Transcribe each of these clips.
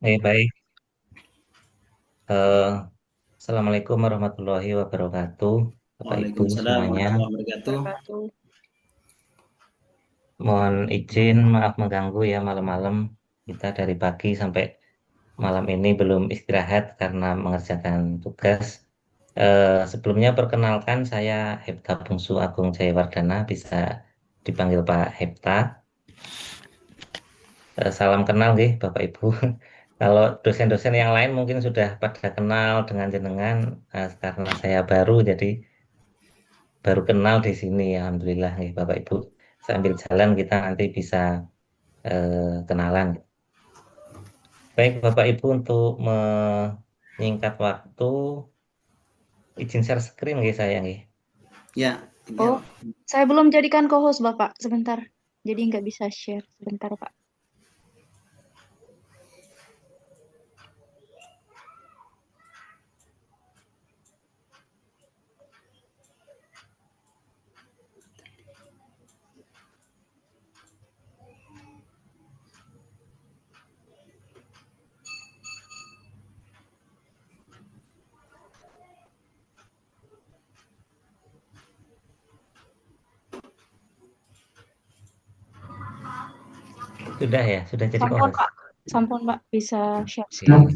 Baik. Eh, Assalamualaikum warahmatullahi wabarakatuh, Bapak Ibu Waalaikumsalam semuanya. warahmatullahi wabarakatuh. Wabarakatuh. Mohon izin, maaf mengganggu ya malam-malam. Kita dari pagi sampai malam ini belum istirahat karena mengerjakan tugas. Sebelumnya perkenalkan saya Hepta Bungsu Agung Jayawardana, bisa dipanggil Pak Hepta. Salam kenal nih Bapak Ibu. Kalau dosen-dosen yang lain mungkin sudah pada kenal dengan jenengan, karena saya baru jadi baru kenal di sini ya, Alhamdulillah ya Bapak Ibu. Sambil jalan kita nanti bisa kenalan. Baik Bapak Ibu, untuk menyingkat waktu, izin share screen ya saya nih. Ya, ini Oh, apa? saya belum jadikan co-host Bapak. Sebentar. Jadi nggak bisa share. Sebentar, Pak. Sudah ya, sudah jadi Sampun, co-host. Pak. Sampun, Pak. Bisa share screen. Oke.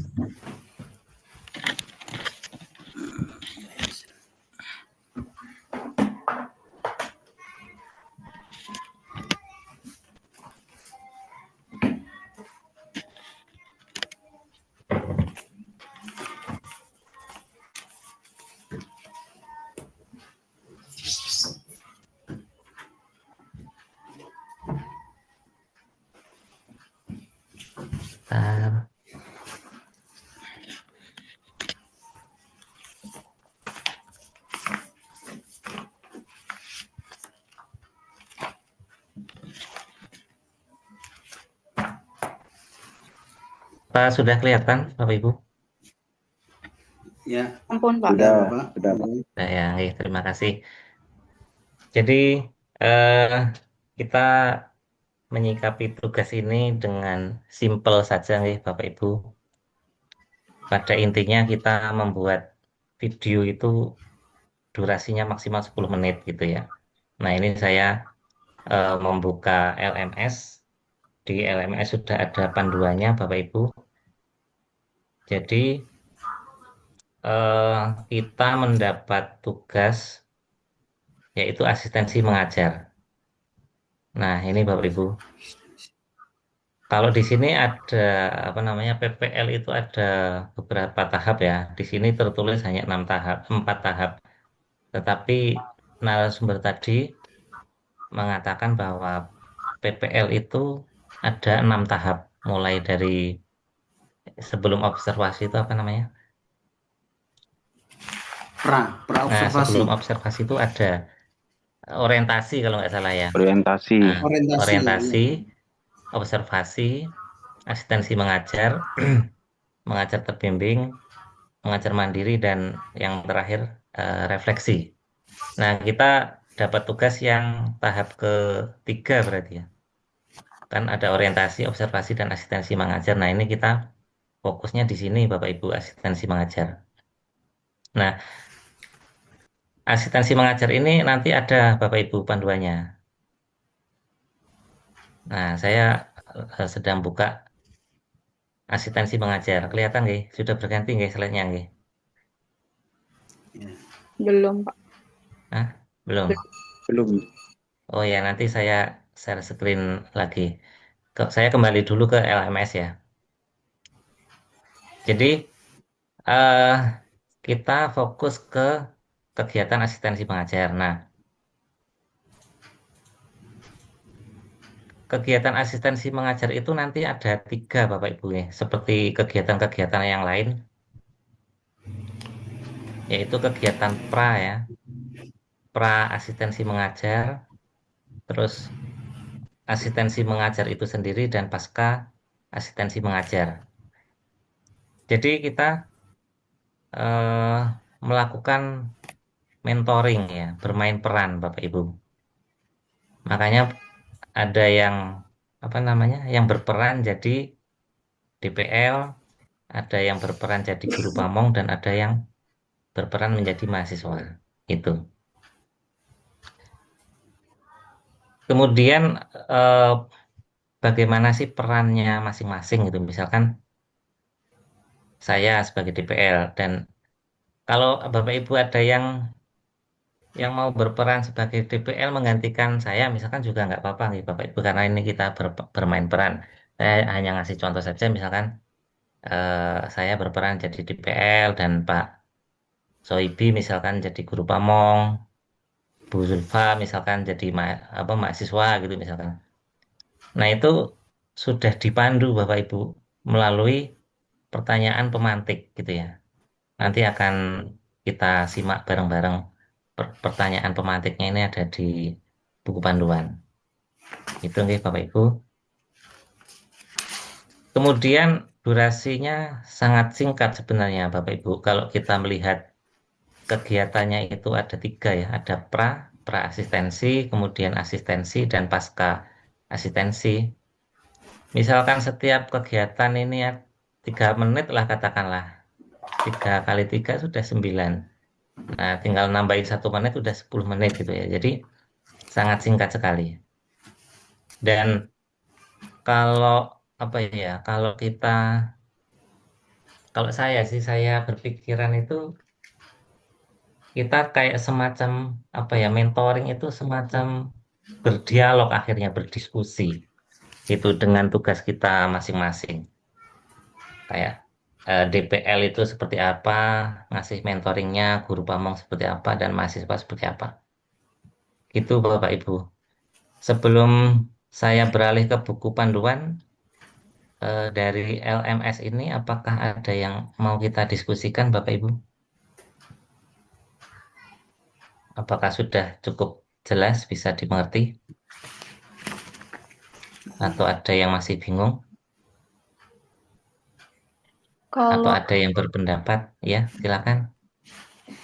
Bentar. Pak, sudah kelihatan Bapak Ibu? Ya, Sampun, Pak. sudah Sudah, Bapak. sudah, Pak. Nah, ya, terima kasih. Jadi eh, kita menyikapi tugas ini dengan simple saja nih Bapak Ibu. Pada intinya kita membuat video itu durasinya maksimal 10 menit gitu ya. Nah, ini saya membuka LMS. Di LMS sudah ada panduannya Bapak Ibu. Jadi eh, kita mendapat tugas yaitu asistensi mengajar. Nah, ini Bapak Ibu. Kalau di sini ada apa namanya PPL itu ada beberapa tahap ya. Di sini tertulis hanya 6 tahap, 4 tahap. Tetapi narasumber tadi mengatakan bahwa PPL itu ada 6 tahap, mulai dari sebelum observasi itu apa namanya? Nah, Praobservasi. sebelum observasi itu ada orientasi kalau nggak salah ya. Orientasi. Nah, Orientasi. orientasi, Ya. observasi, asistensi mengajar, mengajar terbimbing, mengajar mandiri, dan yang terakhir refleksi. Nah, kita dapat tugas yang tahap ketiga berarti ya. Kan ada orientasi, observasi, dan asistensi mengajar. Nah, ini kita fokusnya di sini Bapak Ibu, asistensi mengajar. Nah, asistensi mengajar ini nanti ada Bapak Ibu panduannya. Nah, saya sedang buka asistensi mengajar. Kelihatan nggih? Sudah berganti nggih slide-nya nggih? Ya. Belum, Pak. Hah? Belum. Belum. Oh ya, nanti saya share screen lagi. Saya kembali dulu ke LMS ya. Jadi eh, kita fokus ke kegiatan asistensi mengajar. Nah, kegiatan asistensi mengajar itu nanti ada 3 Bapak Ibu ya, seperti kegiatan-kegiatan yang lain, yaitu kegiatan pra ya, pra asistensi mengajar, terus asistensi mengajar itu sendiri, dan pasca asistensi mengajar. Jadi kita eh, melakukan mentoring ya, bermain peran Bapak Ibu. Makanya ada yang apa namanya, yang berperan jadi DPL, ada yang berperan jadi guru pamong, dan ada yang berperan menjadi mahasiswa. Itu. Kemudian eh, bagaimana sih perannya masing-masing gitu. Misalkan saya sebagai DPL, dan kalau Bapak Ibu ada yang mau berperan sebagai DPL menggantikan saya, misalkan juga nggak apa-apa nih Bapak Ibu, karena ini kita bermain peran. Saya hanya ngasih contoh saja, misalkan saya berperan jadi DPL dan Pak Soibi misalkan jadi guru pamong, Bu Zulfa misalkan jadi mahasiswa gitu misalkan. Nah itu sudah dipandu Bapak Ibu melalui pertanyaan pemantik gitu ya. Nanti akan kita simak bareng-bareng pertanyaan pemantiknya ini ada di buku panduan. Itu nih Bapak Ibu. Kemudian durasinya sangat singkat sebenarnya Bapak Ibu. Kalau kita melihat kegiatannya itu ada tiga ya. Ada pra asistensi, kemudian asistensi, dan pasca asistensi. Misalkan setiap kegiatan ini ya 3 menit lah katakanlah. 3 kali 3 sudah 9. Nah, tinggal nambahin 1 menit udah 10 menit gitu ya. Jadi sangat singkat sekali. Dan kalau apa ya, kalau saya sih saya berpikiran itu kita kayak semacam apa ya, mentoring itu semacam berdialog akhirnya berdiskusi itu dengan tugas kita masing-masing. Kayak DPL itu seperti apa, ngasih mentoringnya, guru pamong seperti apa, dan mahasiswa seperti apa. Itu Bapak Ibu. Sebelum saya beralih ke buku panduan dari LMS ini, apakah ada yang mau kita diskusikan, Bapak Ibu? Apakah sudah cukup jelas, bisa dimengerti, atau ada yang masih bingung, atau Kalau ada yang berpendapat? Ya, silakan.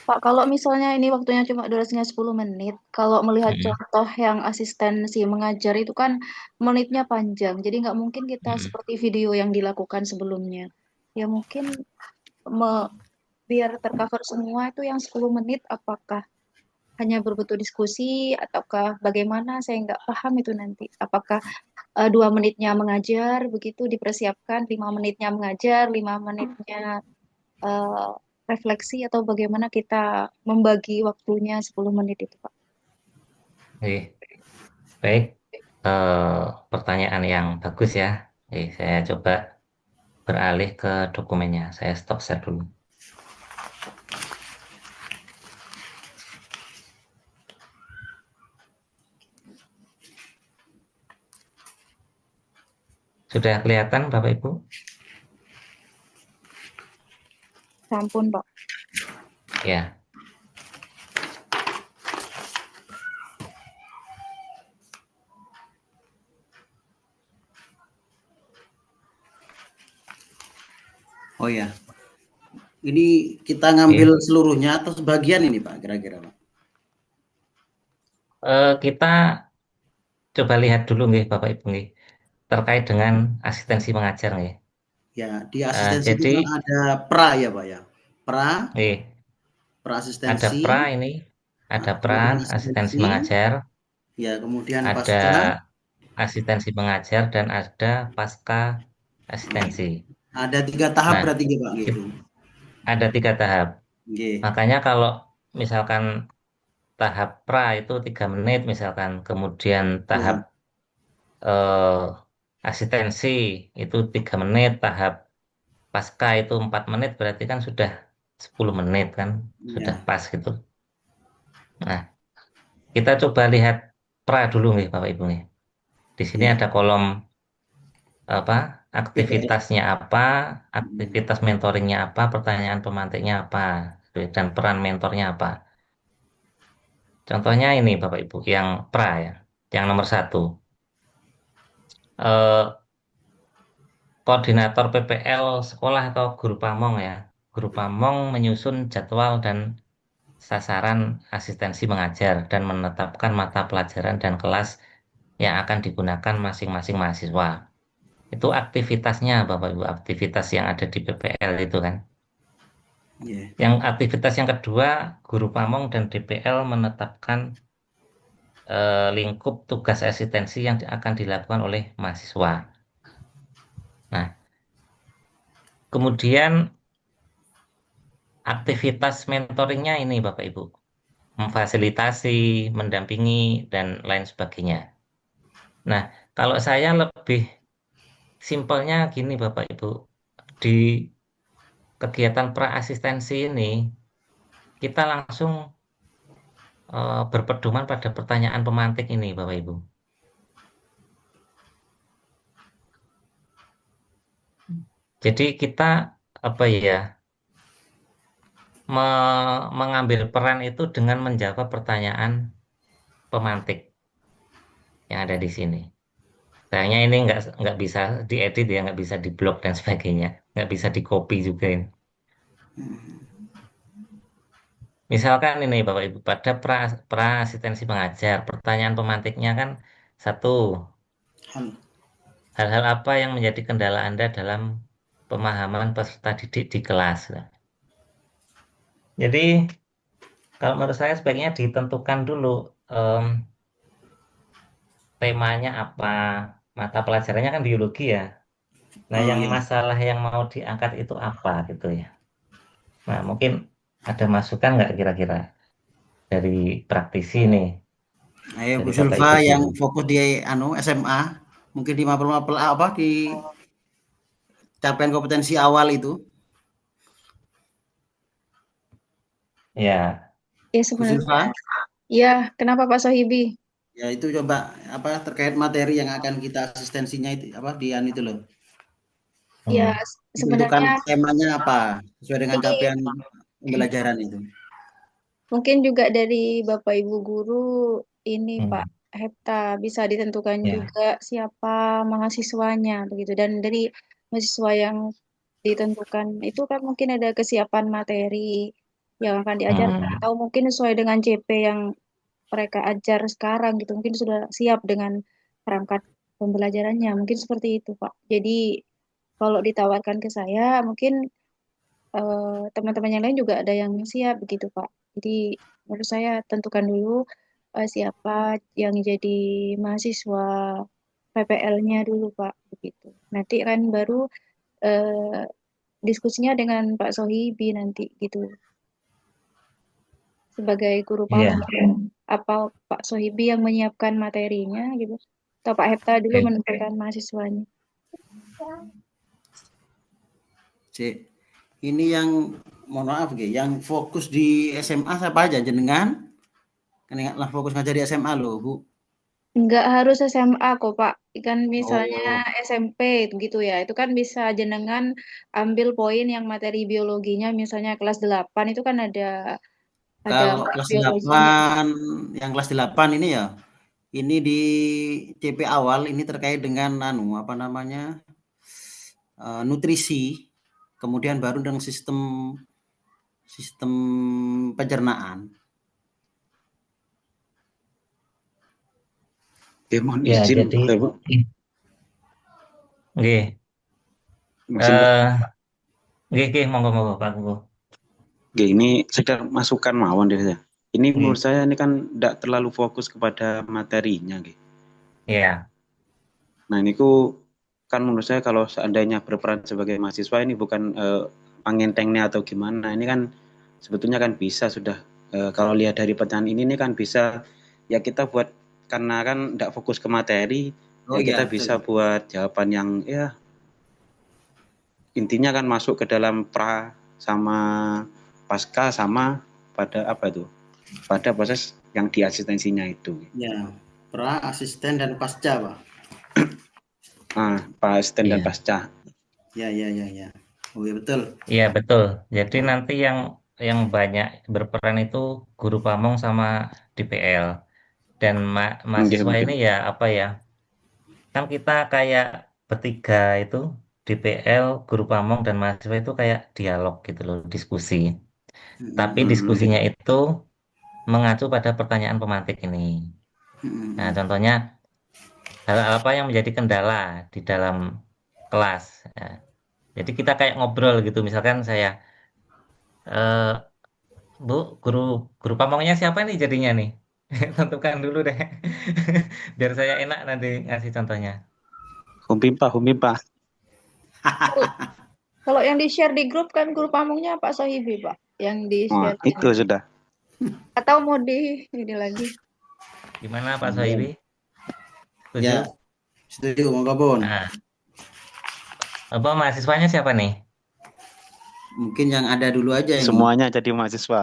Pak, kalau misalnya ini waktunya cuma durasinya 10 menit, kalau melihat Mm-mm, contoh yang asistensi mengajar itu kan menitnya panjang, jadi nggak mungkin kita mm-mm. seperti video yang dilakukan sebelumnya. Ya mungkin me- biar tercover semua itu yang 10 menit, apakah hanya berbentuk diskusi ataukah bagaimana, saya nggak paham itu nanti. Apakah 2 menitnya mengajar, begitu dipersiapkan, 5 menitnya mengajar, 5 menitnya eh, refleksi, atau bagaimana kita membagi waktunya 10 menit itu, Pak? Oke, baik. Eh, Pertanyaan yang bagus ya. Saya coba beralih ke dokumennya. Saya stop share dulu. Sudah kelihatan, Bapak Ibu? Sampun, Pak. Ya. Oh ya, ini kita Oke. ngambil seluruhnya atau sebagian ini Pak, kira-kira Pak? Kita coba lihat dulu nih, Bapak Ibu nih, terkait dengan asistensi mengajar nih. Ya, di asistensi itu Jadi, kan ada pra ya Pak ya? Pra, nih, pra ada asistensi, pra ini, ada pra kemudian asistensi asistensi, mengajar, ya kemudian ada pasca, asistensi mengajar, dan ada pasca asistensi. ada 3 tahap Nah, berarti ya Pak gitu? ada 3 tahap. Nggih, Makanya kalau misalkan tahap pra itu 3 menit misalkan, kemudian tahap ya, eh, asistensi itu 3 menit, tahap pasca itu 4 menit, berarti kan sudah 10 menit kan, sudah ya, pas gitu. Nah, kita coba lihat pra dulu nih Bapak Ibu nih. Di sini ya, ada kolom apa? PPS, Aktivitasnya apa, aktivitas mentoringnya apa, pertanyaan pemantiknya apa, dan peran mentornya apa. Contohnya ini Bapak Ibu, yang pra ya, yang nomor 1. Eh, Koordinator PPL sekolah atau guru pamong ya. Guru pamong menyusun jadwal dan sasaran asistensi mengajar dan menetapkan mata pelajaran dan kelas yang akan digunakan masing-masing mahasiswa. Itu aktivitasnya, Bapak Ibu, aktivitas yang ada di PPL itu kan. Iya. Yang aktivitas yang kedua, guru pamong dan DPL menetapkan lingkup tugas asistensi yang akan dilakukan oleh mahasiswa. Nah, kemudian aktivitas mentoringnya ini Bapak Ibu, memfasilitasi, mendampingi, dan lain sebagainya. Nah, kalau saya lebih simpelnya gini Bapak Ibu, di kegiatan praasistensi ini, kita langsung berpedoman pada pertanyaan pemantik ini Bapak Ibu. Jadi kita apa ya, mengambil peran itu dengan menjawab pertanyaan pemantik yang ada di sini. Sayangnya ini nggak bisa diedit ya, nggak bisa diblok dan sebagainya, nggak bisa di-copy juga ini. Misalkan ini Bapak Ibu, pada pra asistensi mengajar, pertanyaan pemantiknya kan satu, Hal. hal-hal apa yang menjadi kendala Anda dalam pemahaman peserta didik di kelas. Nah, jadi kalau menurut saya sebaiknya ditentukan dulu em, temanya apa, mata pelajarannya kan biologi ya. Nah, Oh yang ya. masalah yang mau diangkat itu apa gitu ya. Nah, mungkin ada masukan nggak kira-kira dari praktisi nih, Ayo dari Bu Bapak Sulfa Ibu yang guru. fokus di SMA, mungkin di mapel-mapel apa di capaian kompetensi awal itu. Ya, Ya Bu sebenarnya, Sulfa, ya kenapa Pak Sohibi? ya itu coba apa terkait materi yang akan kita asistensinya itu apa di itu loh. Ya hmm, Ditentukan sebenarnya temanya apa sesuai dengan ini capaian pembelajaran itu. mungkin juga dari Bapak Ibu guru ini Pak hmm, Hepta bisa ditentukan ya, juga siapa mahasiswanya begitu, dan dari mahasiswa yang ditentukan itu kan mungkin ada kesiapan materi yang akan diajarkan hmm, atau mungkin sesuai dengan CP yang mereka ajar sekarang gitu, mungkin sudah siap dengan perangkat pembelajarannya, mungkin seperti itu Pak. Jadi kalau ditawarkan ke saya mungkin teman-teman yang lain juga ada yang siap begitu Pak. Jadi menurut saya tentukan dulu siapa yang jadi mahasiswa PPL-nya dulu Pak begitu. Nanti kan baru eh, diskusinya dengan Pak Sohibi nanti gitu sebagai guru iya, pamong. Apa Pak Sohibi yang menyiapkan materinya gitu atau Pak Hepta dulu oke. menentukan mahasiswanya. Cik, ini yang mohon maaf yang fokus di SMA siapa aja jenengan? Kan ingatlah fokus ngajar di SMA loh, Bu. Enggak harus SMA kok, Pak. Kan misalnya Oh, SMP gitu ya. Itu kan bisa jenengan ambil poin yang materi biologinya misalnya kelas 8 itu kan ada kalau mata kelas biologinya. 8, yang kelas 8 ini ya, ini di CP awal ini terkait dengan apa namanya, nutrisi, kemudian baru dengan sistem sistem pencernaan. Ya, mohon Ya, izin, jadi, Bapak Ibu. oke, Izin, Pak. oke, monggo, monggo, Pak Guru. Oke, ini sekedar masukan mawon deh saya. Ini menurut Oke, saya ini kan tidak terlalu fokus kepada materinya. Oke. ya, Nah, ini ku kan menurut saya kalau seandainya berperan sebagai mahasiswa ini bukan pangentengnya atau gimana. Ini kan sebetulnya kan bisa sudah kalau lihat dari pertanyaan ini kan bisa ya kita buat karena kan tidak fokus ke materi Oh ya iya, kita bisa betul. buat jawaban yang ya intinya kan masuk ke dalam pra sama pasca sama pada apa itu pada proses yang di asistensinya itu Ya, pra, asisten dan pasca, Pak. pas asisten dan iya, pasca. Ya, ya, ya, ya. Oh iya betul. iya betul. Jadi Nah, nanti yang banyak berperan itu guru pamong sama DPL. Dan Nggih, mahasiswa ini mungkin. ya apa ya? Kan kita kayak bertiga itu DPL, guru pamong dan mahasiswa itu kayak dialog gitu loh, diskusi. Tapi Nggih. diskusinya itu mengacu pada pertanyaan pemantik ini. Nah, contohnya hal apa yang menjadi kendala di dalam kelas. Ya. Jadi kita kayak ngobrol gitu. Misalkan saya, eh, Bu, guru guru pamongnya siapa nih jadinya nih? Tentukan dulu deh, biar saya enak nanti ngasih contohnya. Humpimpa, Humpimpa. Kalau kalau yang di-share di grup kan guru pamongnya Pak Sohibi, Pak. Yang Wah, di-share itu ini. sudah. Atau mau di ini lagi. Gimana Pak Iya. Sohibi? Ya, Setuju? setuju, monggo Bun. Nah, apa mahasiswanya siapa nih? Mungkin yang ada dulu aja ini. Semuanya jadi mahasiswa.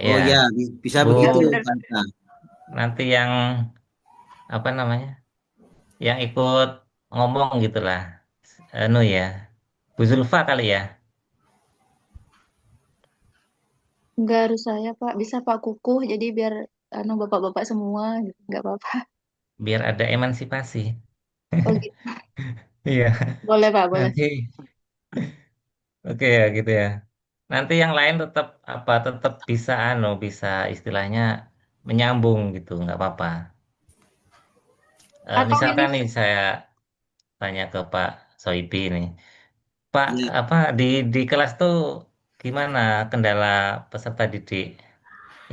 Oh ya, Ya, bisa Bu, Ya begitu, benar. Pak. Nah, nanti yang apa namanya? Yang ikut ngomong gitulah. Anu ya, Bu Zulfa kali ya, Nggak harus saya, Pak. Bisa Pak Kukuh. Jadi biar anu bapak-bapak semua gitu. Nggak apa-apa. biar ada emansipasi. Oh gitu. Iya, Boleh, Pak, boleh. nanti oke ya gitu ya. Nanti yang lain tetap apa tetap bisa bisa istilahnya menyambung gitu, nggak apa-apa. Atau ini Misalkan nih saya tanya ke Pak Soibi nih, Pak ya. apa di kelas tuh gimana kendala peserta didik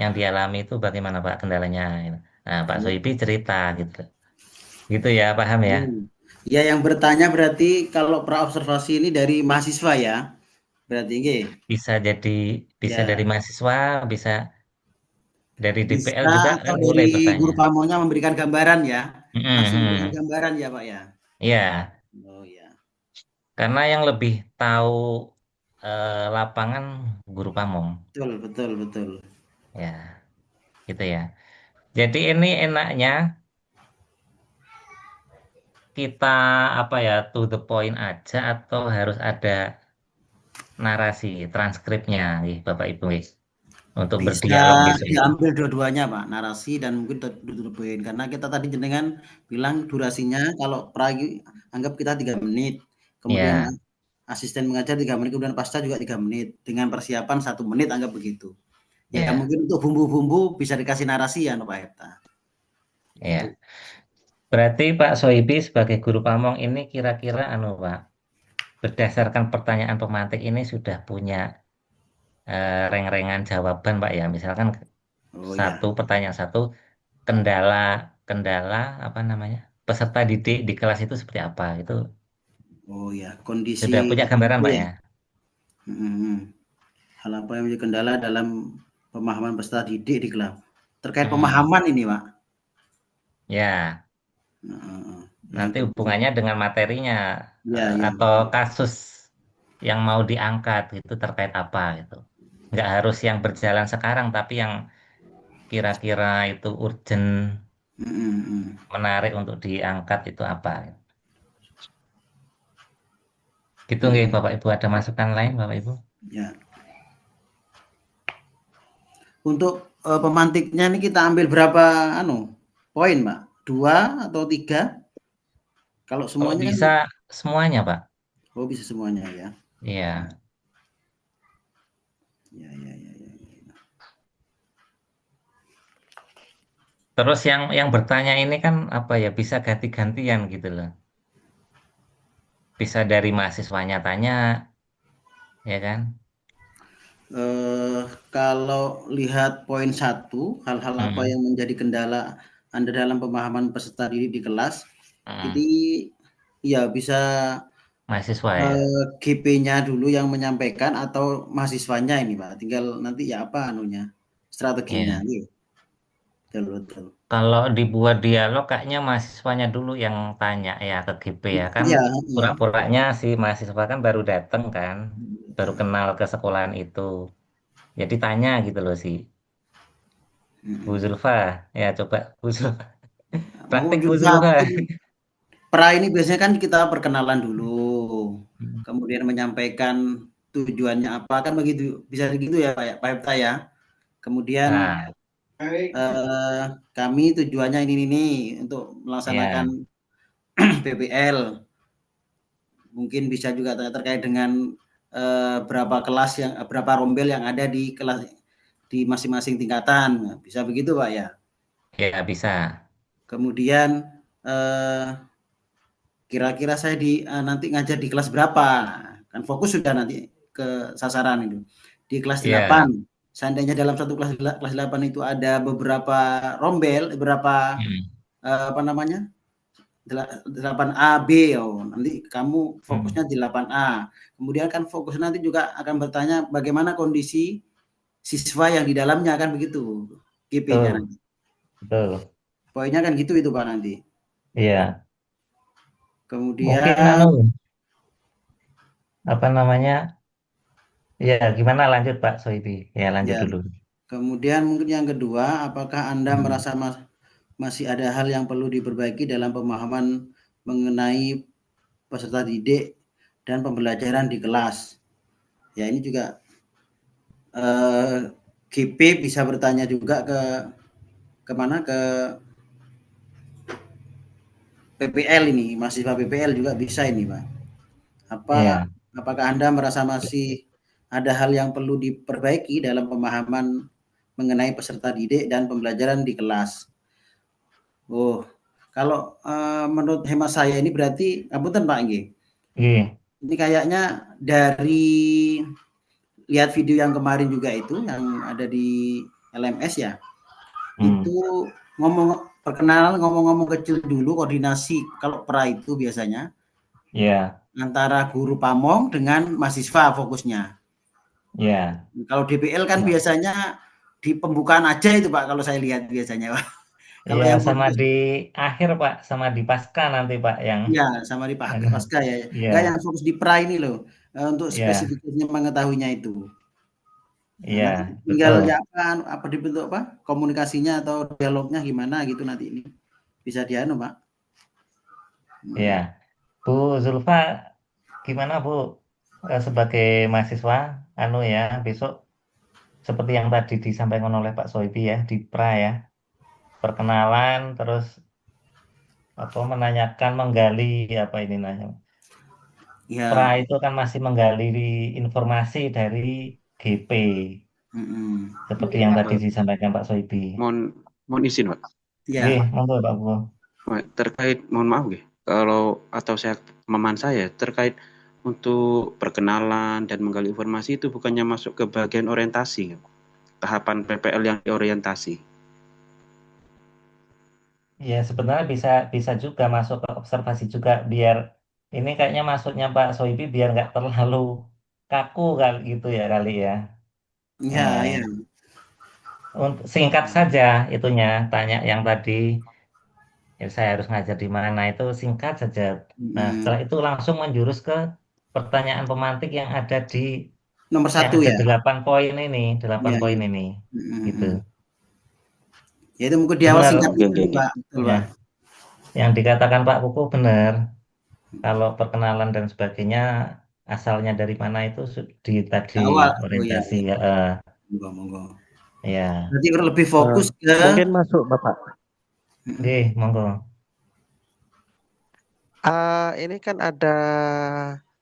yang dialami itu bagaimana Pak kendalanya? Nah Pak Soibi cerita gitu, gitu ya paham ya? Ya, yang bertanya berarti kalau praobservasi ini dari mahasiswa ya. Berarti nggih. Bisa jadi bisa dari Ya, mahasiswa, bisa dari DPL bisa juga atau kan boleh dari bertanya. guru pamonya memberikan gambaran ya. Langsung memberikan Mm-mm. gambaran ya, Pak ya. Iya. Oh ya. Karena yang lebih tahu lapangan guru pamong, Betul, betul, betul. ya, gitu ya. Jadi ini enaknya kita apa ya to the point aja atau harus ada narasi transkripnya, nih, Bapak Ibu, untuk Bisa berdialog besok itu. diambil dua-duanya, Pak, narasi dan mungkin ditutup-tutupin. Karena kita tadi jenengan bilang durasinya kalau anggap kita 3 menit, kemudian Ya, asisten mengajar 3 menit, kemudian pasca juga 3 menit, dengan persiapan 1 menit, anggap begitu. Ya ya, mungkin untuk bumbu-bumbu bisa dikasih narasi ya, Pak Hepta. Itu. ya. Berarti Pak Soibi sebagai guru pamong ini kira-kira anu Pak, berdasarkan pertanyaan pemantik ini sudah punya reng-rengan jawaban Pak ya. Misalkan Oh ya, satu pertanyaan satu kendala kendala apa namanya peserta didik di kelas itu seperti apa itu oh ya, kondisi sudah punya gambaran tertentu Pak ya. ya. Mhm. Hal apa yang menjadi kendala dalam pemahaman peserta didik di kelas? Terkait Hmm, pemahaman ini, Pak. ya Heeh. Ya nanti itu. hubungannya dengan materinya Ya, ya, atau kasus yang mau diangkat itu terkait apa gitu, nggak harus yang berjalan sekarang tapi yang kira-kira itu urgent mhm, mhm. menarik untuk diangkat itu apa gitu nggih Mhm. Bapak Ibu, ada masukan lain Bapak Ibu? Ya. Untuk, pemantiknya ini kita ambil berapa poin, Pak? 2 atau 3? Kalau Kalau semuanya kan bisa semuanya Pak. oh bisa semuanya ya. Iya. Ya, ya, ya, ya, ya. Terus yang bertanya ini kan apa ya bisa ganti-gantian gitu loh. Bisa dari mahasiswanya tanya, ya kan? Kalau lihat poin 1, hal-hal apa Mm-mm. yang menjadi kendala Anda dalam pemahaman peserta didik di kelas, Mm-mm. ini ya bisa, Mahasiswa ya. GP-nya dulu yang menyampaikan atau mahasiswanya ini, Pak, tinggal nanti ya apa strateginya, Iya. gitu. Betul, betul. Kalau dibuat dialog kayaknya mahasiswanya dulu yang tanya ya ke GP ya kan. Iya, heeh. Pura-puranya si mahasiswa kan baru dateng kan, baru Betul. kenal ke sekolahan itu. Jadi tanya gitu loh si Bu Mhm. Zulfa. Ya coba Bu Zulfa. Mau Praktik Bu juga Zulfa. mungkin ini biasanya kan kita perkenalan dulu, kemudian menyampaikan tujuannya apa, kan begitu, bisa begitu ya Pak ya, Pak Hepta ya. Kemudian, Nah, kami tujuannya ini untuk ya, melaksanakan PPL, mungkin bisa juga terkait dengan, berapa rombel yang ada di kelas di masing-masing tingkatan, bisa begitu Pak ya. ya bisa. Kemudian, eee kira-kira saya nanti ngajar di kelas berapa, kan fokus sudah nanti ke sasaran itu. Di kelas Iya. 8, seandainya dalam satu kelas 8 itu ada beberapa rombel, beberapa Hmm. apa namanya, 8A, B, nanti kamu fokusnya di 8A. Kemudian kan fokus nanti juga akan bertanya bagaimana kondisi siswa yang di dalamnya, kan begitu GP-nya Betul, nanti. betul. Poinnya kan gitu itu Pak nanti. Iya. Mungkin Kemudian apa namanya? Ya, gimana lanjut Pak Soibi? Ya, lanjut ya, dulu. kemudian mungkin yang kedua, apakah Anda Hmm. merasa masih ada hal yang perlu diperbaiki dalam pemahaman mengenai peserta didik dan pembelajaran di kelas? Ya, ini juga GP bisa bertanya juga kemana, ke PPL ini, mahasiswa PPL juga bisa ini Pak. Iya. Apakah Anda merasa masih ada hal yang perlu diperbaiki dalam pemahaman mengenai peserta didik dan pembelajaran di kelas? Oh, kalau menurut hemat saya ini berarti, punten Pak Nggih, Iya. ini kayaknya dari lihat video yang kemarin juga itu yang ada di LMS ya, Hmm. itu perkenalan ngomong-ngomong kecil dulu, koordinasi kalau pra itu biasanya Iya. antara guru pamong dengan mahasiswa fokusnya. Iya. Kalau DPL kan Sama, biasanya di pembukaan aja itu Pak, kalau saya lihat biasanya Pak. Kalau iya, yang sama fokus di akhir Pak, sama di pasca nanti Pak yang ya sama di anu, pasca ya. Enggak, yang iya. fokus di pra ini loh, untuk Iya. spesifikasinya mengetahuinya itu. Nah, Iya, nanti tinggal betul. ya apa dibentuk apa, komunikasinya atau dialognya gimana gitu nanti ini. Bisa dianu Pak. Iya. Mhm. Bu Zulfa, gimana Bu? Sebagai mahasiswa, anu ya, besok seperti yang tadi disampaikan oleh Pak Soibi ya, di pra ya, perkenalan, terus apa menanyakan, menggali apa ini namanya. Pra Ya, itu kan masih menggali informasi dari GP, mhm. seperti yang tadi Eh, disampaikan Pak Soibi. mohon mohon izin Pak. Oke, Ya, monggo Pak Bu. Terkait, mohon maaf ya, kalau atau saya pemahaman saya terkait untuk perkenalan dan menggali informasi itu bukannya masuk ke bagian orientasi, tahapan PPL yang orientasi. Ya, sebenarnya bisa bisa juga masuk ke observasi juga biar ini kayaknya masuknya Pak Soibi biar nggak terlalu kaku kali gitu ya kali ya. ya, ya. Untuk singkat saja itunya tanya yang tadi ya, saya harus ngajar di mana itu singkat saja. Nah, setelah Mhm. itu langsung menjurus ke pertanyaan pemantik Nomor yang satu ada ya? 8 Iya, poin iya. ini Mhm, gitu. mhm. Ya itu mungkin di awal Benar singkat Oke, dulu oke, oke. Pak, betul ya. Pak. Yang dikatakan Pak Kuku benar. Kalau perkenalan dan sebagainya asalnya dari mana itu di tadi Di awal, oh ya, orientasi ya. ya, Monggo, monggo. ya. Berarti lebih Eh, fokus ke mungkin masuk Bapak. mhm, Oke, monggo. Ini kan ada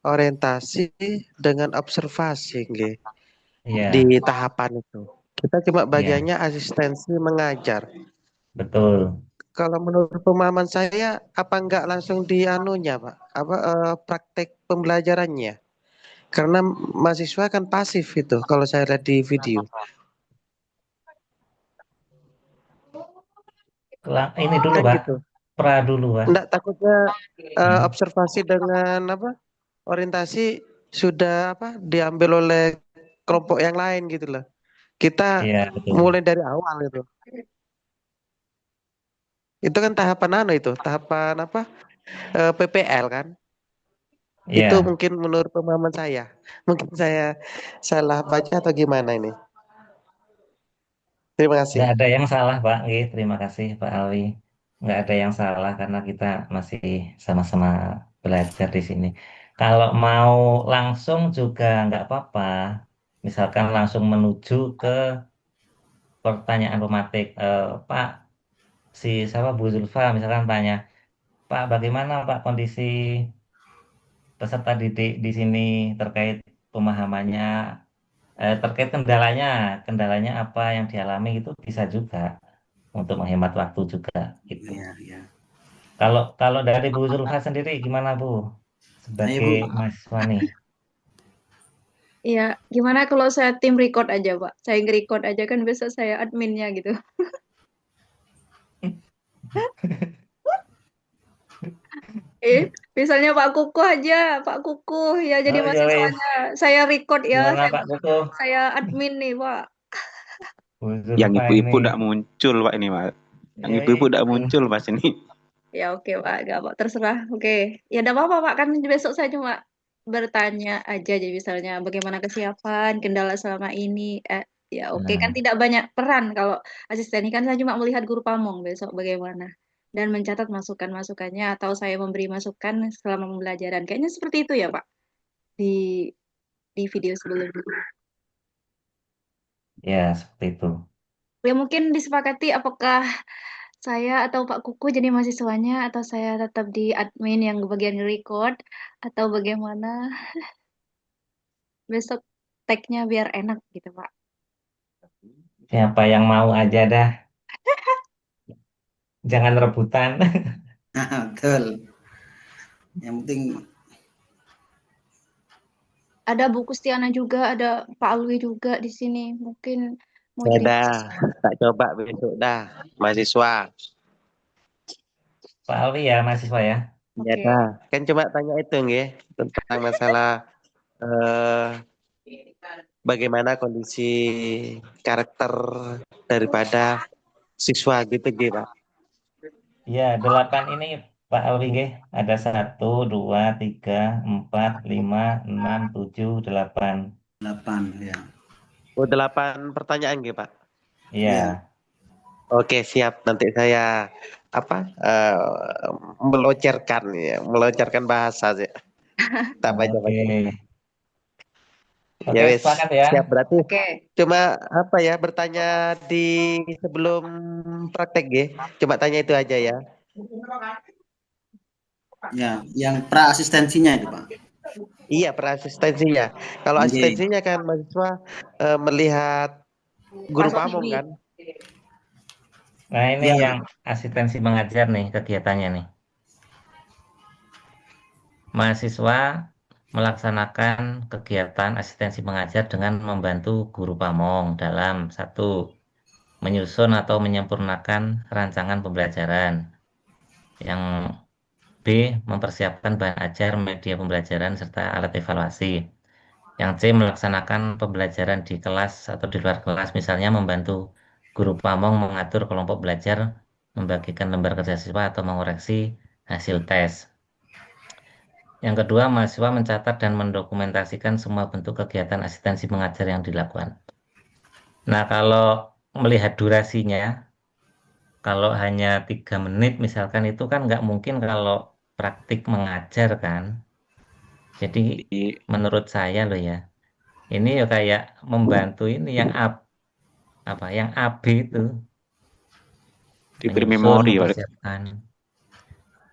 orientasi dengan observasi, nggih, di Iya, tahapan itu. Kita cuma iya, bagiannya asistensi mengajar. betul. Kalau menurut pemahaman saya, apa enggak langsung di anunya, Pak? Praktek pembelajarannya? Karena mahasiswa kan pasif itu kalau saya lihat di video. Ini dulu Kan Pak, gitu. pra dulu Pak. Enggak takutnya Hmm. observasi dengan apa? Orientasi sudah apa? Diambil oleh kelompok yang lain gitu loh. Kita Iya, betul. mulai dari awal itu. Itu kan tahapan itu, tahapan apa? PPL kan. Itu Iya, mungkin menurut pemahaman saya. Mungkin saya salah baca atau gimana ini. Terima nggak kasih. ada yang salah Pak. Oke, terima kasih Pak Ali. Nggak ada yang salah karena kita masih sama-sama belajar di sini. Kalau mau langsung juga nggak apa-apa. Misalkan langsung menuju ke pertanyaan pematik. Pak, si siapa Bu Zulfa misalkan tanya, Pak, bagaimana Pak kondisi peserta didik di sini terkait pemahamannya, terkait kendalanya, kendalanya apa yang dialami itu bisa juga untuk menghemat waktu juga gitu. iya, iya. Kalau dari Bu Zulfa sendiri gimana Bu? Nah, Ibu. Sebagai mahasiswa nih. Iya, gimana kalau saya tim record aja, Pak? Saya nge-record aja kan besok saya adminnya gitu. Misalnya Pak Kukuh aja, Pak Kukuh ya jadi Oh iya wes, mahasiswanya. Saya record ya, gimana Pak Koko? saya admin nih, Pak. Bu Yang Zulfa ibu-ibu ini. tidak muncul Pak ini Pak. Yang Ya ibu-ibu tidak itu. muncul Mas ini. Ya oke Pak, gak apa terserah. Oke, ya udah apa-apa Pak, kan besok saya cuma bertanya aja jadi misalnya bagaimana kesiapan, kendala selama ini. Ya oke kan Nah, tidak banyak peran kalau asisten ini kan saya cuma melihat guru pamong besok bagaimana dan mencatat masukan-masukannya atau saya memberi masukan selama pembelajaran. Kayaknya seperti itu ya Pak di di video sebelumnya. ya seperti itu. Ya mungkin disepakati apakah saya atau Pak Kuku jadi mahasiswanya atau saya tetap di admin yang bagian record atau bagaimana besok tag-nya biar enak gitu Pak. Siapa yang mau aja dah, jangan rebutan. Nah, betul. Yang penting Ada Bu Kustiana juga, ada Pak Alwi juga di sini. Mungkin mau Ya jadi dah, mahasiswa. tak coba besok dah, mahasiswa. Pak Alwi ya mahasiswa ya. Ya Oke. dah, kan cuma tanya itu nggih tentang masalah eh, bagaimana kondisi karakter daripada siswa gitu gitu Pak. Ya 8 ini Pak Alwi nggih. Ada 1, 2, 3, 4, 5, 6, 7, 8. 8 ya. Oh, 8 pertanyaan gitu Pak. Ya. Iya. Oke, siap. Nanti saya apa meloncarkan bahasa sih. Tak Oke. baca-baca. Ya Oke, wes, sepakat ya. siap berarti. Oke. Cuma apa ya bertanya di sebelum praktek ya. Cuma tanya itu aja ya. Ya, yang pra asistensinya itu, Pak. Iya, perasistensinya. Kalau Oke. asistensinya kan mahasiswa melihat Pak guru pamong Sohibi. kan. Nah, ini Ya, yang asistensi mengajar nih kegiatannya nih. Mahasiswa melaksanakan kegiatan asistensi mengajar dengan membantu guru pamong dalam satu, menyusun atau menyempurnakan rancangan pembelajaran. Yang B, mempersiapkan bahan ajar, media pembelajaran, serta alat evaluasi. Yang C, melaksanakan pembelajaran di kelas atau di luar kelas, misalnya membantu guru pamong mengatur kelompok belajar, membagikan lembar kerja siswa, atau mengoreksi hasil tes. Yang kedua, mahasiswa mencatat dan mendokumentasikan semua bentuk kegiatan asistensi mengajar yang dilakukan. Nah, kalau melihat durasinya, kalau hanya 3 menit misalkan itu kan nggak mungkin kalau praktik mengajar kan. Jadi menurut saya loh ya, ini ya kayak membantu ini yang apa yang AB itu Diberi menyusun, memori Pak. mempersiapkan.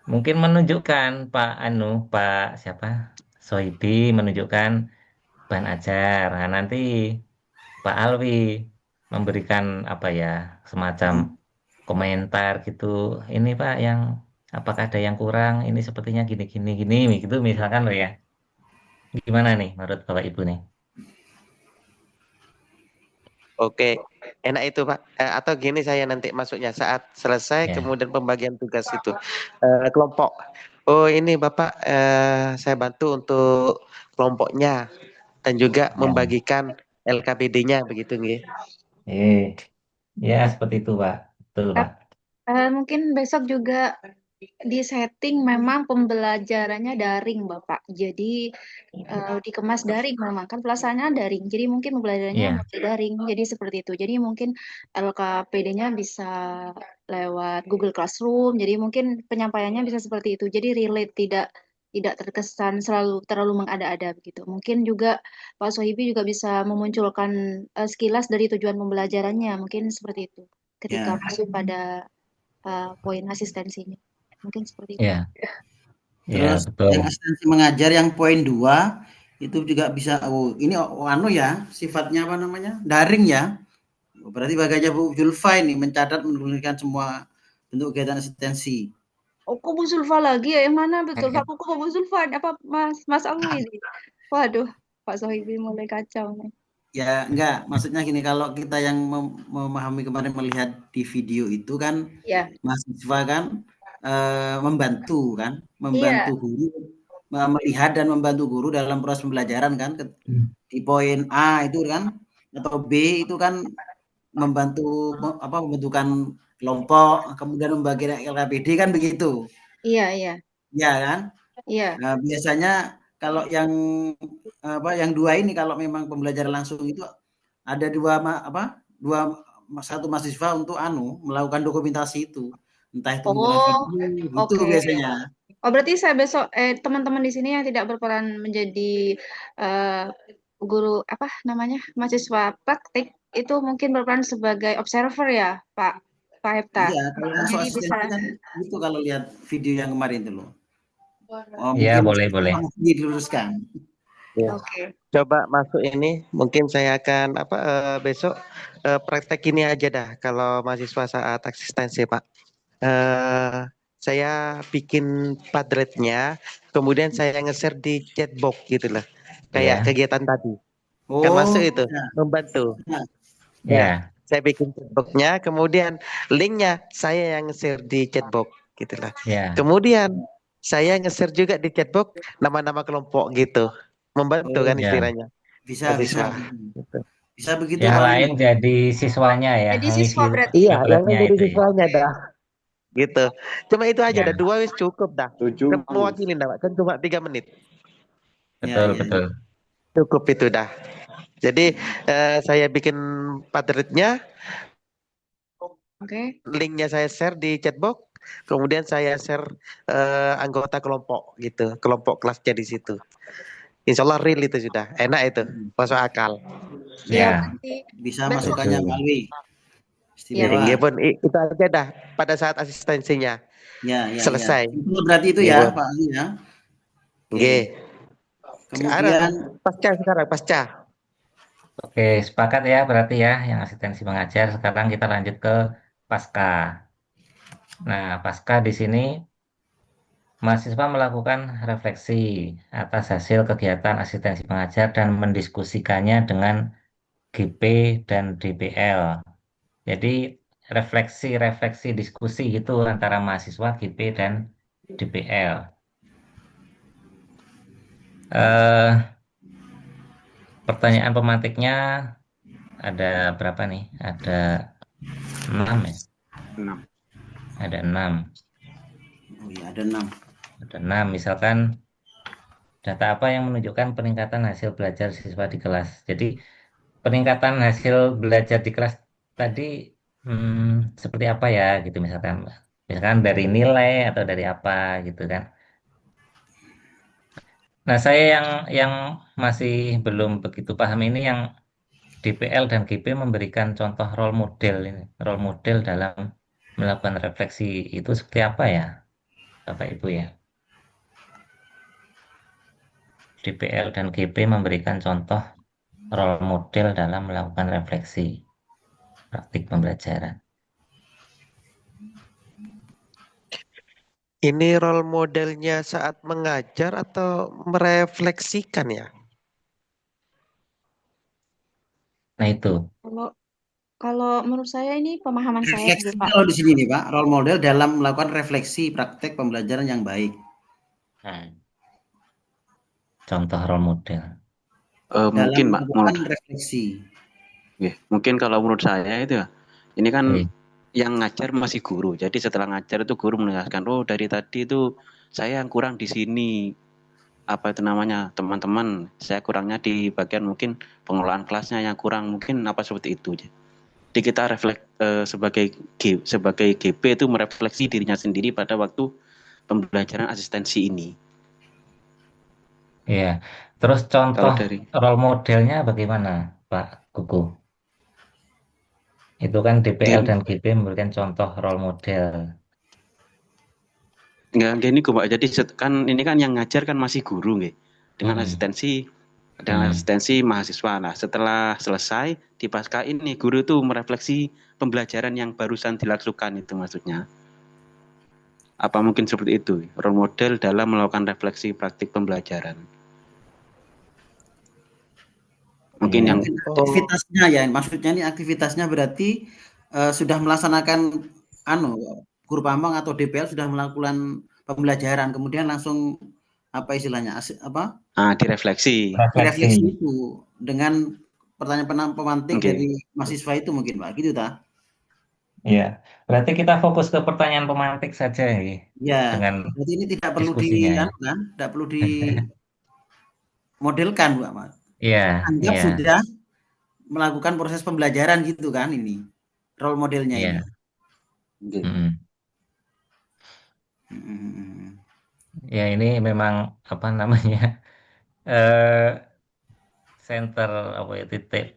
Mungkin menunjukkan Pak siapa? Soibi menunjukkan bahan ajar. Nah, nanti Pak Alwi memberikan apa ya, semacam komentar gitu. Ini Pak yang apakah ada yang kurang? Ini sepertinya gini gini gini gitu misalkan loh ya. Gimana nih menurut Bapak Ibu nih? Oke, enak itu Pak. Atau gini saya nanti masuknya saat selesai Ya, kemudian pembagian tugas itu kelompok. Oh ini Bapak saya bantu untuk kelompoknya dan juga ya. membagikan LKPD-nya begitu nggih. Eh, ya seperti itu Pak. Betul Pak. Mungkin besok juga di setting memang pembelajarannya daring, Bapak. Jadi dikemas daring memang kan pelaksanaannya daring. Jadi mungkin pembelajarannya Iya, masih daring. Jadi seperti itu. Jadi mungkin LKPD-nya bisa lewat Google Classroom. Jadi mungkin penyampaiannya bisa seperti itu. Jadi relate tidak tidak terkesan selalu terlalu mengada-ada begitu. Mungkin juga Pak Sohibi juga bisa memunculkan sekilas dari tujuan pembelajarannya. Mungkin seperti itu. Ketika ya. masuk pada poin asistensinya. Mungkin seperti itu. iya, iya Terus betul. yang asistensi mengajar yang poin 2 itu juga bisa ini anu ya, sifatnya apa namanya? Daring ya. Berarti bagainya Bu Julfa ini mencatat menuliskan semua bentuk kegiatan asistensi. Oh, kok Bu Sulfa lagi ya? Yang mana betul? Pak Kuku apa Bu Sulfa? Apa Mas Awi ini? Waduh, Pak Sohibi mulai kacau nih. Ya enggak, maksudnya gini, kalau kita yang memahami kemarin melihat di video itu kan Ya, mahasiswa kan membantu kan, membantu iya. guru melihat dan membantu guru dalam proses pembelajaran kan. Di poin A itu kan atau B itu kan membantu membentukan kelompok, kemudian membagi LKPD kan begitu. Iya, iya. Ya kan? Iya. Nah, biasanya kalau yang dua ini kalau memang pembelajaran langsung itu ada dua satu mahasiswa untuk melakukan dokumentasi itu, entah itu Oh, review gitu oke. biasanya. Oh, berarti saya besok teman-teman di sini yang tidak berperan menjadi eh, guru apa namanya mahasiswa praktik itu mungkin berperan sebagai observer ya, Pak Hepta. Iya, kalau masuk Jadi bisa. asistensi kan itu kalau lihat video yang kemarin itu loh. Oh, Iya, mungkin boleh, boleh. diluruskan. Ya. Oke. Coba masuk ini, mungkin saya akan besok praktek ini aja dah kalau mahasiswa saat asistensi Pak. Saya bikin padletnya, kemudian saya nge-share di chatbox gitu loh, kayak Iya, kegiatan tadi. Kan masuk Oh, itu, ya. membantu. Nah, Ya, iya, saya bikin chatboxnya, kemudian linknya saya yang nge-share di chatbox gitu lah. iya. Kemudian saya nge-share juga di chatbox nama-nama kelompok gitu, membantu oh, kan Ya. istilahnya bisa, bisa, mahasiswa. bisa. Gitu. Bisa begitu Yang Pak Willy. lain jadi siswanya ya, Jadi ngisi siswa berarti. Iya, yang lain template-nya jadi itu ya. siswanya dah, gitu. Cuma itu aja, dah Ya, dua wis cukup dah. Kan Setuju. mewakili dah, Pak. Kan cuma 3 menit, Ya, betul, ya, ya. betul. cukup itu dah. Jadi saya bikin padletnya, Oke. linknya saya share di chatbox, kemudian saya share anggota kelompok gitu, kelompok kelasnya di situ. Insya Allah real itu sudah enak itu, masuk akal. Ya, Ya, berarti Bisa besok. masukannya Pak setuju. Willy. Ya, Istimewa. Nggih pun itu aja dah pada saat asistensinya Ya, ya, ya. selesai. Itu berarti itu Nggih ya pun. Pak Willy ya. Oke. Nggih. Sekarang Kemudian pasca. Oke, sepakat ya berarti ya yang asistensi mengajar. Sekarang kita lanjut ke pasca. Nah, pasca di sini mahasiswa melakukan refleksi atas hasil kegiatan asistensi mengajar dan mendiskusikannya dengan GP dan DPL. Jadi refleksi-refleksi diskusi itu antara mahasiswa, GP, dan DPL. Pertanyaan pemantiknya ada berapa nih? Ada 6 ya? 6. Ada 6. oh ya ada 6. Ada 6. Misalkan data apa yang menunjukkan peningkatan hasil belajar siswa di kelas. Jadi peningkatan hasil belajar di kelas tadi seperti apa ya gitu misalkan. Misalkan dari nilai atau dari apa gitu kan. Nah, saya yang masih belum begitu paham ini yang DPL dan GP memberikan contoh role model ini, role model dalam melakukan refleksi itu seperti apa ya, Bapak Ibu ya? DPL dan GP memberikan contoh role model dalam melakukan refleksi praktik pembelajaran. Ini role modelnya saat mengajar atau merefleksikan ya? Nah itu, kalau kalau menurut saya ini pemahaman saya Refleksi aja, Pak. kalau di sini nih Pak, role model dalam melakukan refleksi praktek pembelajaran yang baik. nah, contoh role model. Dalam Mungkin Pak, melakukan refleksi. mungkin kalau menurut saya itu ya, ini kan Oke. yang ngajar masih guru. Jadi setelah ngajar itu guru menjelaskan, oh dari tadi itu saya yang kurang di sini. Apa itu namanya, teman-teman, saya kurangnya di bagian mungkin pengelolaan kelasnya yang kurang, mungkin apa seperti itu. Jadi kita sebagai GP itu merefleksi dirinya sendiri pada waktu pembelajaran asistensi ini. Iya. Terus contoh Kalau dari role modelnya bagaimana, Pak Kuku? Itu kan DPL game dan GP memberikan contoh role model. nggak gini kok Pak. Jadi kan ini kan yang ngajar kan masih guru nggih. Dengan Hmm. Hmm. asistensi mahasiswa. Nah, setelah selesai di pasca ini guru tuh merefleksi pembelajaran yang barusan dilakukan itu maksudnya. Apa mungkin seperti itu, role model dalam melakukan refleksi praktik pembelajaran? Mungkin Iya. yang Mungkin aktivitasnya ya, maksudnya ini aktivitasnya berarti sudah melaksanakan guru pamong atau DPL sudah melakukan pembelajaran, kemudian langsung apa istilahnya direfleksi. direfleksi Refleksi. itu dengan pertanyaan pemantik Oke. dari mahasiswa itu mungkin Pak, gitu ta? Iya. Berarti kita fokus ke pertanyaan pemantik saja ya, Ya, dengan berarti ini tidak perlu diskusinya ya. tidak perlu dimodelkan Pak. Iya, Anggap iya, sudah melakukan proses pembelajaran gitu kan ini. Role modelnya ini. iya. Oke. Mm-mm. Hmm. Ya ini memang apa namanya eh center apa ya titik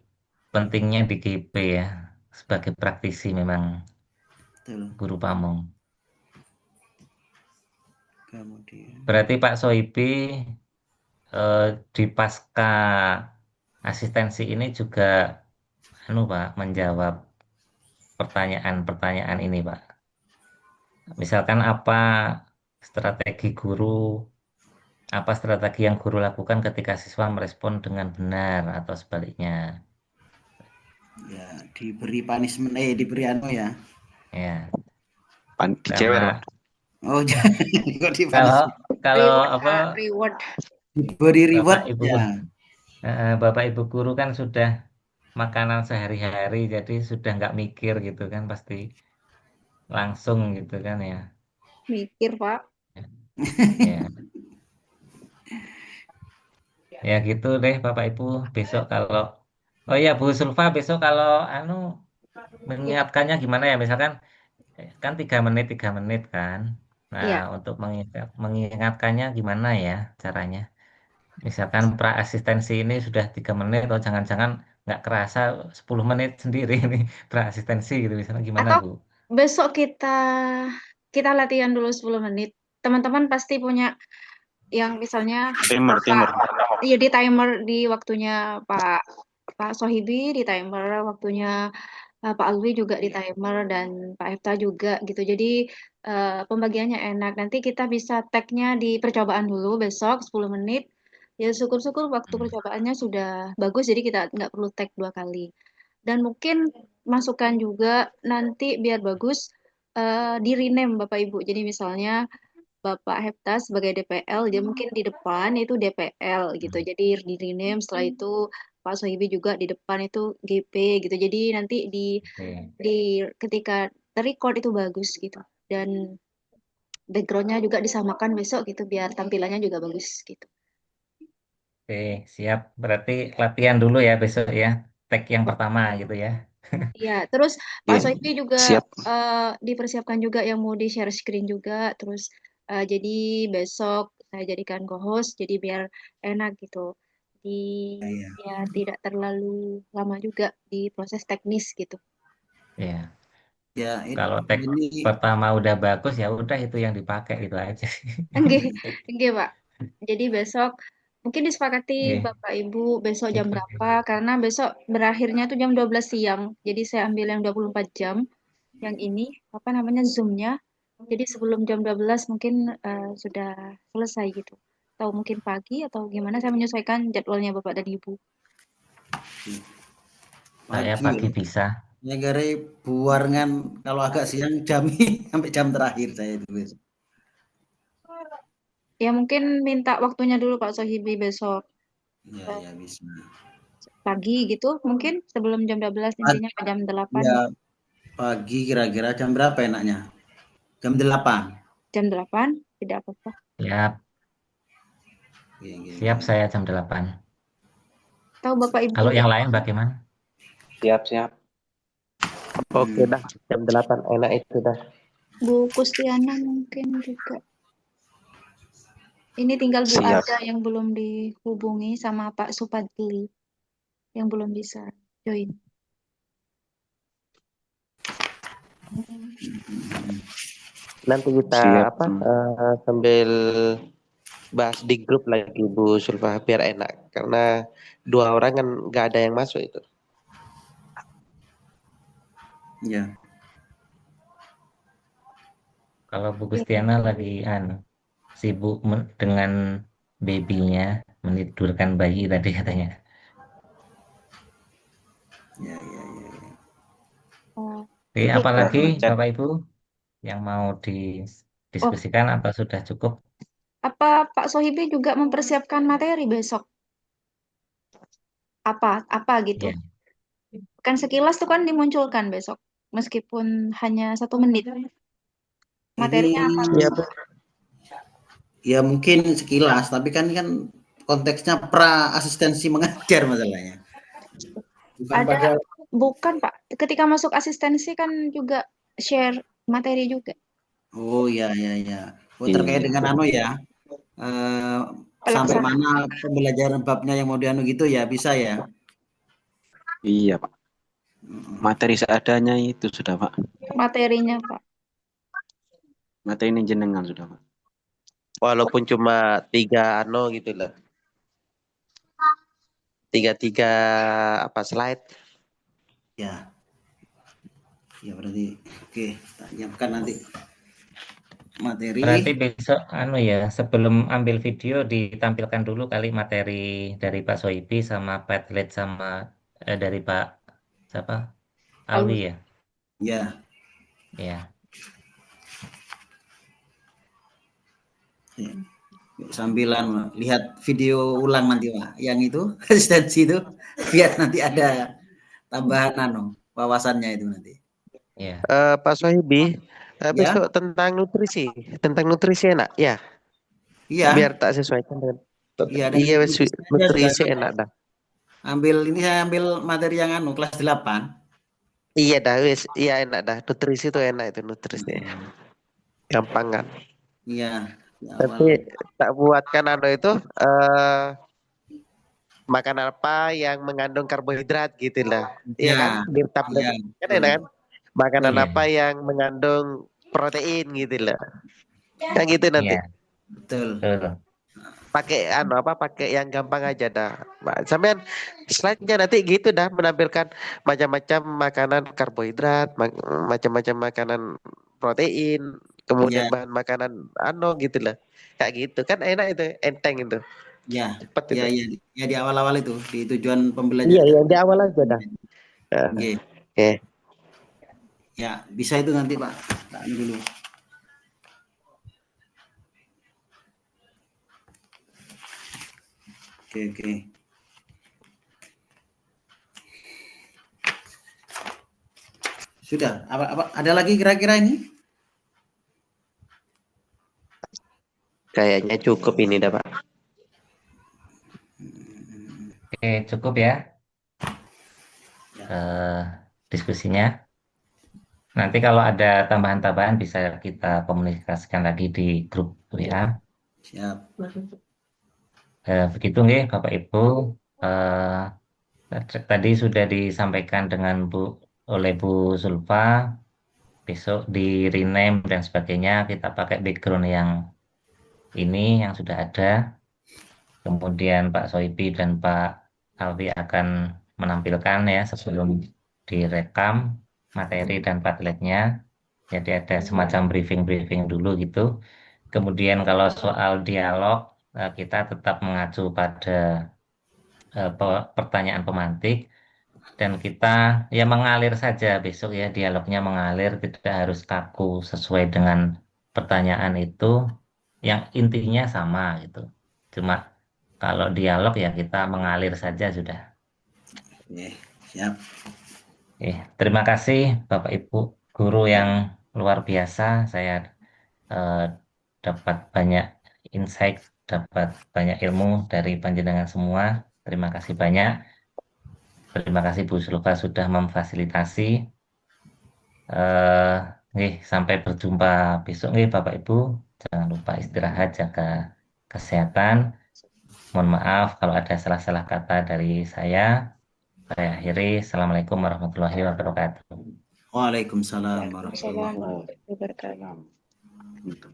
pentingnya di GP ya sebagai praktisi memang Betul. guru pamong. Kemudian Berarti Pak Soibi di pasca asistensi ini juga Pak menjawab pertanyaan-pertanyaan ini Pak. Misalkan apa strategi yang guru lakukan ketika siswa merespon dengan benar atau sebaliknya. ya diberi punishment diberi ya. Ya, Dicewer, Pak. karena Oh, jangan kok di kalau punishment. kalau Reward, apa Kak, reward. Diberi Bapak reward Ibu ya. Bapak Ibu guru kan sudah makanan sehari-hari jadi sudah nggak mikir gitu kan pasti langsung gitu kan ya. Mikir, Pak. Ya, ya gitu deh Bapak Ibu. Besok kalau Oh iya Bu Sulfa besok kalau Ya, mengingatkannya gimana ya misalkan kan 3 menit kan. Nah iya. untuk mengingatkannya gimana ya caranya? Misalkan pra asistensi ini sudah 3 menit atau jangan-jangan nggak kerasa 10 menit sendiri ini pra asistensi gitu misalnya gimana Atau Bu? besok kita latihan dulu 10 menit. Teman-teman pasti punya yang misalnya Timer. iya di timer di waktunya Pak Pak Sohibi, di timer waktunya Pak Alwi juga di timer dan Pak Efta juga gitu. Jadi pembagiannya enak. Nanti kita bisa tag-nya di percobaan dulu besok 10 menit. Ya syukur-syukur waktu Hmm. percobaannya sudah bagus jadi kita nggak perlu tag 2 kali. Dan mungkin masukan juga nanti biar bagus di rename Bapak Ibu. Jadi misalnya Bapak Hepta sebagai DPL, dia mungkin di depan itu DPL gitu. Jadi di rename setelah itu Pak Sohibi juga di depan itu GP gitu. Jadi nanti Oke, di ketika terrecord itu bagus gitu. Dan backgroundnya juga disamakan besok gitu biar tampilannya juga bagus gitu. oke, siap. Berarti latihan dulu ya besok ya. Tag yang pertama gitu ya. Iya, terus Pak Iya, Soipi juga siap. dipersiapkan juga yang mau di share screen juga. Terus jadi besok saya jadikan co-host, jadi biar enak gitu. Di Iya. ya tidak terlalu lama juga di proses teknis gitu. Ya, Ya, kalau tag ini pertama udah bagus ya udah itu yang dipakai gitu aja. Enggak, enggak Pak. Jadi besok mungkin disepakati Oke. Bapak Ibu besok jam berapa karena besok berakhirnya tuh jam 12 siang. Jadi saya ambil yang 24 jam yang ini apa namanya Zoom-nya. Jadi sebelum jam 12 mungkin sudah selesai gitu. Atau mungkin pagi atau gimana saya menyesuaikan jadwalnya Bapak dan Ibu. Saya pagi pagi ya. bisa. Negara buarangan kalau agak siang jam sampai jam terakhir saya itu besok. Ya mungkin minta waktunya dulu Pak Sohibi besok Ya, eh, ya bisa. pagi gitu mungkin sebelum jam 12 Pagi, intinya jam 8 ya pagi kira-kira jam berapa enaknya? Jam 8. jam 8 tidak apa-apa. Siap, Oke, oke, siap oke. saya jam 8. Tahu Bapak Ibu Kalau yang lain bagaimana? Siap. Oke Hmm. dah, jam 8 enak itu dah. Bu Kustiana mungkin juga. Ini tinggal Bu Siap. Arda yang belum dihubungi sama Pak Supadli yang belum bisa join. Nanti kita Siap. sambil bahas di grup lagi Bu Sulfa biar enak karena 2 orang kan nggak ada yang masuk itu. Ya. Kalau Bu Kristiana lagi sibuk dengan babynya, menidurkan bayi tadi katanya. Ya, ya, ya. Oh, Oke, ini Ya, apalagi ngechat. Bapak Ibu yang mau oh, didiskusikan atau sudah cukup? apa Pak Sohibi juga mempersiapkan materi besok? Apa gitu? Ya, Kan sekilas tuh kan dimunculkan besok, meskipun hanya 1 menit. Ini Materinya apa? Iya, Bu. ya mungkin sekilas, tapi kan konteksnya pra asistensi mengajar masalahnya. Bukan Ada, pada bukan Pak. Ketika masuk asistensi kan juga share materi juga. oh ya ya ya. Oh terkait Iya, dengan anu ya, eh, sampai Pelaksanaan mana pembelajaran babnya yang mau dianu gitu ya bisa ya. iya Pak. Materi seadanya itu sudah Pak. materinya Pak. Materi ini jenengan sudah Pak. Walaupun cuma 3 gitu lah. 3 apa slide. Ya, ya berarti oke, kita nyiapkan nanti materi. berarti besok ya, sebelum ambil video ditampilkan dulu kali materi dari Pak Soipi sama Padlet sama dari Pak siapa? Alwi Lalu ya. Ya, Ya, ya. Sambilan lihat video ulang nanti Pak. Yang itu asistensi itu biar nanti ada tambahan wawasannya itu nanti. ya. Pak Sohibi, Ya, besok tentang nutrisi enak, ya. Biar iya, tak sesuaikan dengan. iya dari Iya, aja sudah nutrisi enak dah. saya ambil materi yang kelas 8. Iya dah, wis, iya enak dah. Nutrisi itu enak itu nutrisi. Gampang kan. Iya, di awal. Tapi tak buatkan itu eh makan apa yang mengandung karbohidrat gitu lah. Iya kan? Ya, Di tablet iya, kan betul. enak kan? Makanan Betul. Iya, apa yang mengandung protein gitu lah. Kan gitu nanti. iya, Betul. betul. Pakai pakai yang gampang aja dah. Sampean slide-nya nanti gitu dah menampilkan macam-macam makanan karbohidrat, macam-macam makanan protein, kemudian Ya, bahan makanan gitu lah. Kayak gitu kan enak itu, enteng itu. ya, Cepet ya, itu. ya, ya di awal-awal itu di tujuan Iya, pembelajaran. yang di awal aja dah. Nah, Oke. oke. Ya, bisa itu nanti Pak. Tak dulu. Oke, oke. Sudah. Apa ada lagi kira-kira ini? Kayaknya cukup ini dah, Pak. Oke, cukup ya Ya, eh, diskusinya. Nanti kalau ada tambahan-tambahan bisa kita komunikasikan lagi di grup WA. siap. Begitu nggih Bapak Ibu. Tadi sudah disampaikan oleh Bu Zulfa, besok di rename dan sebagainya kita pakai background yang ini yang sudah ada. Kemudian Pak Soipi dan Pak Alwi akan menampilkan ya sebelum direkam materi dan Padletnya. Jadi ada semacam briefing-briefing dulu gitu. Kemudian kalau soal dialog, kita tetap mengacu pada pertanyaan pemantik dan kita ya mengalir saja besok ya dialognya mengalir tidak harus kaku sesuai dengan pertanyaan itu yang intinya sama gitu. Cuma kalau dialog ya kita mengalir saja sudah. Oke, siap. Terima kasih Bapak Ibu guru yang luar biasa. Saya eh, dapat banyak insight, dapat banyak ilmu dari panjenengan semua. Terima kasih banyak. Terima kasih Bu Sulfa sudah memfasilitasi. Eh, sampai berjumpa besok Bapak Ibu. Jangan lupa istirahat, jaga kesehatan. Mohon maaf kalau ada salah-salah kata dari saya. Saya akhiri. Assalamualaikum warahmatullahi wabarakatuh. Waalaikumsalam warahmatullahi Assalamualaikum warahmatullahi wabarakatuh. wabarakatuh.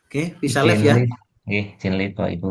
Oke, bisa Izin live ya. live. Izin live Bapak Ibu.